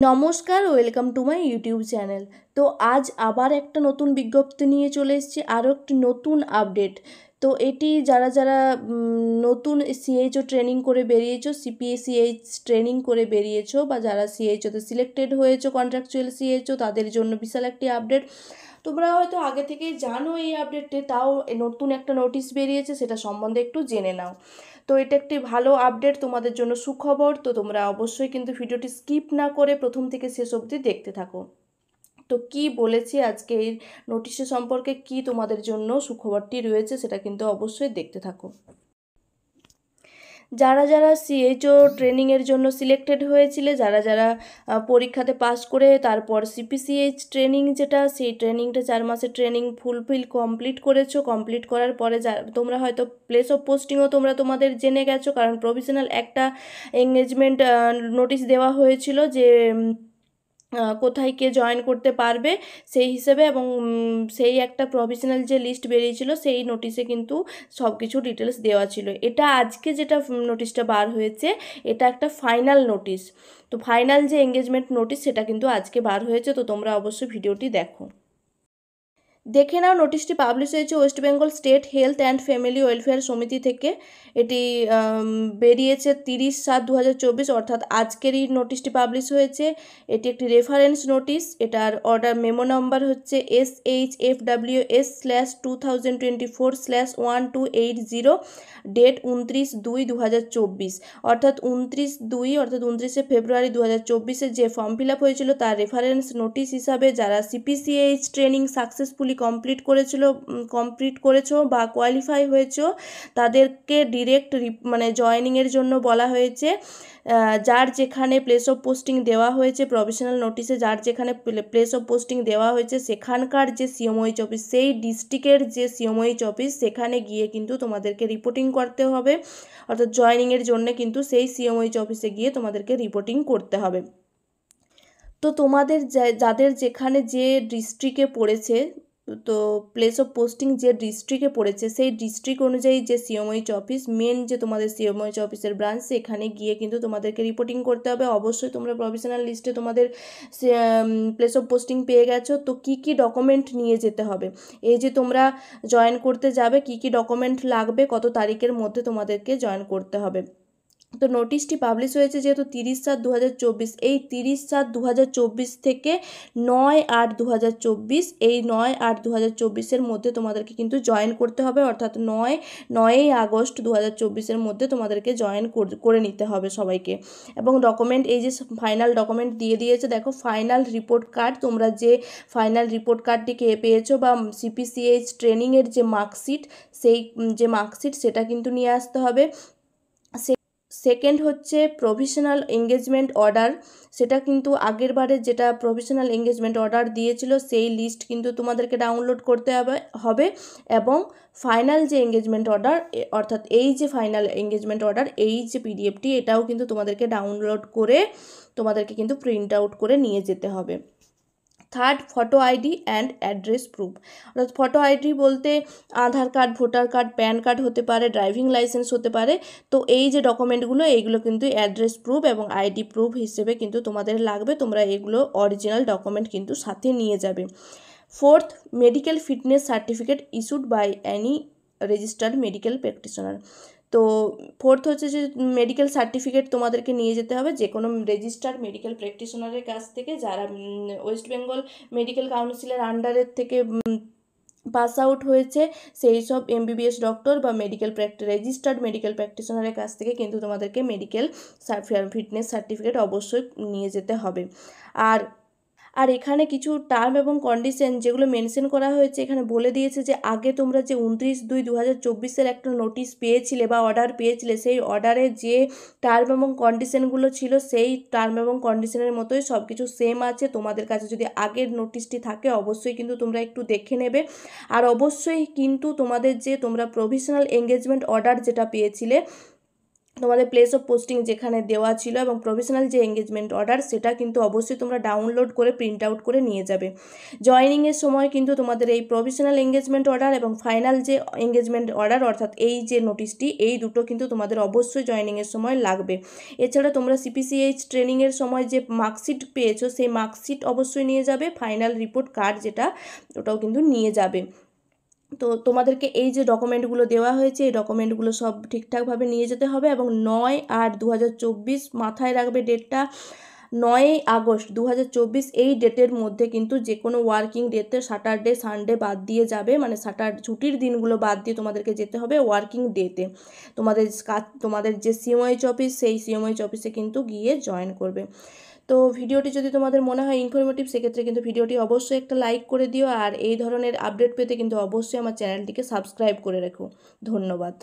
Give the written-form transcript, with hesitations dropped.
নমস্কার, welcome to my YouTube channel. তো আজ আবার একটা নতুন বিজ্ঞপ্তি নিয়ে চলে এসেছি, আরও একটি নতুন আপডেট। তো এটি যারা নতুন সিএইচও ট্রেনিং করে বেরিয়েছো, সিপিএসিএইচ ট্রেনিং করে বেরিয়েছো, বা যারা সিএইচওতে সিলেক্টেড হয়েছো কন্ট্রাকচুয়াল সিএইচও, তাদের জন্য বিশাল একটি আপডেট। তোমরা হয়তো আগে থেকেই জানো এই আপডেটটি, তাও নতুন একটা নোটিশ বেরিয়েছে, সেটা সম্বন্ধে একটু জেনে নাও। তো এটা একটি ভালো আপডেট, তোমাদের জন্য সুখবর। তো তোমরা অবশ্যই কিন্তু ভিডিওটি স্কিপ না করে প্রথম থেকে শেষ অবধি দেখতে থাকো। তো কি বলেছি আজকে এই নোটিশের সম্পর্কে, কি তোমাদের জন্য সুখবরটি রয়েছে, সেটা কিন্তু অবশ্যই দেখতে থাকো। যারা সিএইচও ট্রেনিংয়ের জন্য সিলেক্টেড হয়েছিলে, যারা পরীক্ষাতে পাস করে তারপর সিপিসিএইচ ট্রেনিং, যেটা সেই ট্রেনিংটা 4 মাসের ট্রেনিং ফুলফিল কমপ্লিট করেছো, কমপ্লিট করার পরে তোমরা হয়তো প্লেস অফ পোস্টিংও তোমাদের জেনে গেছো, কারণ প্রভিশনাল একটা এঙ্গেজমেন্ট নোটিশ দেওয়া হয়েছিল যে কোথায় কে জয়েন করতে পারবে সেই হিসেবে, এবং সেই একটা প্রভিশনাল যে লিস্ট বেরিয়েছিল সেই নোটিশে কিন্তু সব কিছু ডিটেলস দেওয়া ছিল। এটা আজকে যেটা নোটিশটা বার হয়েছে, এটা একটা ফাইনাল নোটিশ। তো ফাইনাল যে এঙ্গেজমেন্ট নোটিশ, সেটা কিন্তু আজকে বার হয়েছে। তো তোমরা অবশ্যই ভিডিওটি দেখো, দেখে নাও। নোটিশটি পাবলিশ হয়েছে West Bengal state health and family welfare সমিতি থেকে। এটি বেরিয়েছে 30/7/2024, অর্থাৎ আজকেরই নোটিশটি পাবলিশ হয়েছে। এটি একটি রেফারেন্স নোটিশ। এটার অর্ডার মেমো নাম্বার হচ্ছে SHFWS/2024/1280, ডেট 29/2/2024, অর্থাৎ 29/2 অর্থাৎ 29শে ফেব্রুয়ারি 2024 যে ফর্ম ফিল আপ হয়েছিল তার রেফারেন্স নোটিশ হিসাবে যারা সিপিসিএইচ ট্রেনিং সাকসেসফুলি কমপ্লিট করেছো বা কোয়ালিফাই হয়েছো, তাদেরকে ডিরেক্ট জয়েনিংয়ের জন্য বলা হয়েছে। যার যেখানে প্লেস অফ পোস্টিং দেওয়া হয়েছে, প্রভিশনাল নোটিশে যার যেখানে প্লেস অফ পোস্টিং দেওয়া হয়েছে, সেখানকার যে সিএমওএইচ অফিস, সেই ডিস্ট্রিক্টের যে সিএমওএইচ অফিস, সেখানে গিয়ে কিন্তু তোমাদেরকে রিপোর্টিং করতে হবে। অর্থাৎ জয়েনিংয়ের জন্য কিন্তু সেই সিএমওএইচ অফিসে গিয়ে তোমাদেরকে রিপোর্টিং করতে হবে। তো তোমাদের যাদের যেখানে যে ডিস্ট্রিক্টে পড়েছে, তো প্লেস অফ পোস্টিং যে ডিস্ট্রিক্টে পড়েছে, সেই ডিস্ট্রিক্ট অনুযায়ী যে সিএমওএইচ অফিস, মেন যে তোমাদের সিএমওএইচ অফিসের ব্রাঞ্চ, সেখানে গিয়ে কিন্তু তোমাদেরকে রিপোর্টিং করতে হবে। অবশ্যই তোমরা প্রভিশনাল লিস্টে তোমাদের প্লেস অফ পোস্টিং পেয়ে গেছো। তো কি কি ডকুমেন্ট নিয়ে যেতে হবে, এই যে তোমরা জয়েন করতে যাবে, কি কি ডকুমেন্ট লাগবে, কত তারিখের মধ্যে তোমাদেরকে জয়েন করতে হবে। তো নোটিশটি পাবলিশ হয়েছে যেহেতু 30/7/2024, এই 30/7/2024 থেকে 9/8/2024, এই 9/8/2024 মধ্যে তোমাদেরকে কিন্তু জয়েন করতে হবে, অর্থাৎ 9ই আগস্ট 2024 মধ্যে তোমাদেরকে জয়েন করে নিতে হবে সবাইকে। এবং ডকুমেন্ট, এই যে ফাইনাল ডকুমেন্ট দিয়ে দিয়েছে, দেখো ফাইনাল রিপোর্ট কার্ড, তোমরা যে ফাইনাল রিপোর্ট কার্ডটি পেয়েছো বা সিপিসিএইচ ট্রেনিংয়ের যে মার্কশিট, সেই যে মার্কশিট সেটা কিন্তু নিয়ে আসতে হবে। সেকেন্ড হচ্ছে প্রভিশনাল এঙ্গেজমেন্ট অর্ডার, সেটা কিন্তু আগের বারে যেটা প্রভিশনাল এঙ্গেজমেন্ট অর্ডার দিয়েছিল সেই লিস্ট কিন্তু তোমাদেরকে ডাউনলোড করতে হবে। এবং ফাইনাল যে এঙ্গেজমেন্ট অর্ডার, অর্থাৎ এই যে ফাইনাল এঙ্গেজমেন্ট অর্ডার, এই যে পিডিএফটি, এটাও কিন্তু তোমাদেরকে ডাউনলোড করে তোমাদেরকে কিন্তু প্রিন্ট আউট করে নিয়ে যেতে হবে। Third, photo ID and address proof. অর্থাৎ ফটো আইডি বলতে Aadhaar card, voter card, PAN card হতে পারে, ড্রাইভিং লাইসেন্স হতে পারে। তো এই যে ডকুমেন্টগুলো, এইগুলো কিন্তু অ্যাড্রেস প্রুফ এবং আইডি প্রুফ হিসেবে কিন্তু তোমাদের লাগবে। তোমরা এগুলো অরিজিনাল ডকুমেন্ট কিন্তু সাথে নিয়ে যাবে। Fourth, medical fitness certificate issued by any registered medical practitioner. তো ফোর্থ হচ্ছে যে মেডিকেল সার্টিফিকেট তোমাদেরকে নিয়ে যেতে হবে যে কোনো রেজিস্টার্ড মেডিকেল প্র্যাকটিশনারের কাছ থেকে, যারা ওয়েস্ট বেঙ্গল মেডিকেল কাউন্সিলের আন্ডারের থেকে পাস আউট হয়েছে, সেই সব এমবিবিএস ডক্টর বা রেজিস্টার্ড মেডিকেল প্র্যাকটিশনারের কাছ থেকে কিন্তু তোমাদেরকে মেডিকেল ফিটনেস সার্টিফিকেট অবশ্যই নিয়ে যেতে হবে। আর এখানে কিছু টার্ম এবং কন্ডিশন যেগুলো মেনশন করা হয়েছে, এখানে বলে দিয়েছে যে আগে তোমরা যে 29/2/2024 একটা নোটিশ পেয়েছিলে বা অর্ডার পেয়েছিলে, সেই অর্ডারে যে টার্ম এবং কন্ডিশনগুলো ছিল, সেই টার্ম এবং কন্ডিশনের মতোই সব কিছু সেম আছে। তোমাদের কাছে যদি আগের নোটিশটি থাকে, অবশ্যই কিন্তু তোমরা একটু দেখে নেবে। আর অবশ্যই কিন্তু তোমাদের যে তোমরা প্রভিশনাল এঙ্গেজমেন্ট অর্ডার যেটা পেয়েছিলে, তোমাদের প্লেস অফ পোস্টিং যেখানে দেওয়া ছিল এবং প্রফেশনাল যে এঙ্গেজমেন্ট অর্ডার সেটা কিন্তু অবশ্যই তোমরা ডাউনলোড করে প্রিন্ট আউট করে নিয়ে যাবে। জয়েনিংয়ের সময় কিন্তু তোমাদের এই প্রফেশনাল এঙ্গেজমেন্ট অর্ডার এবং ফাইনাল যে এঙ্গেজমেন্ট অর্ডার অর্থাৎ এই যে নোটিশটি, এই দুটো কিন্তু তোমাদের অবশ্যই জয়েনিংয়ের সময় লাগবে। এছাড়া তোমরা সিপিসিএইচ ট্রেনিংয়ের সময় যে মার্কশিট পেয়েছো সেই মার্কশিট অবশ্যই নিয়ে যাবে, ফাইনাল রিপোর্ট কার্ড যেটা ওটাও কিন্তু নিয়ে যাবে। তো তোমাদেরকে এই যে ডকুমেন্টগুলো দেওয়া হয়েছে এই ডকুমেন্টগুলো সব ঠিকঠাকভাবে নিয়ে যেতে হবে এবং 9/8/2024 মাথায় রাখবে ডেটটা, 9 আগস্ট 2024 এই ডেটের মধ্যে কিন্তু যে কোনো ওয়ার্কিং ডেতে স্যাটারডে সানডে বাদ দিয়ে যাবে, মানে ছুটির দিনগুলো বাদ দিয়ে তোমাদেরকে যেতে হবে ওয়ার্কিং ডেতে। তোমাদের যে সিএমওএইচ অফিস সেই সিএমওএইচ অফিসে কিন্তু গিয়ে জয়েন করবে। তো ভিডিওটি যদি তোমাদের মনে হয় ইনফরমেটিভ সেক্ষেত্রে কিন্তু ভিডিওটি অবশ্যই একটা লাইক করে দিও, আর এই ধরনের আপডেট পেতে কিন্তু অবশ্যই আমার চ্যানেলটিকে সাবস্ক্রাইব করে রেখো। ধন্যবাদ।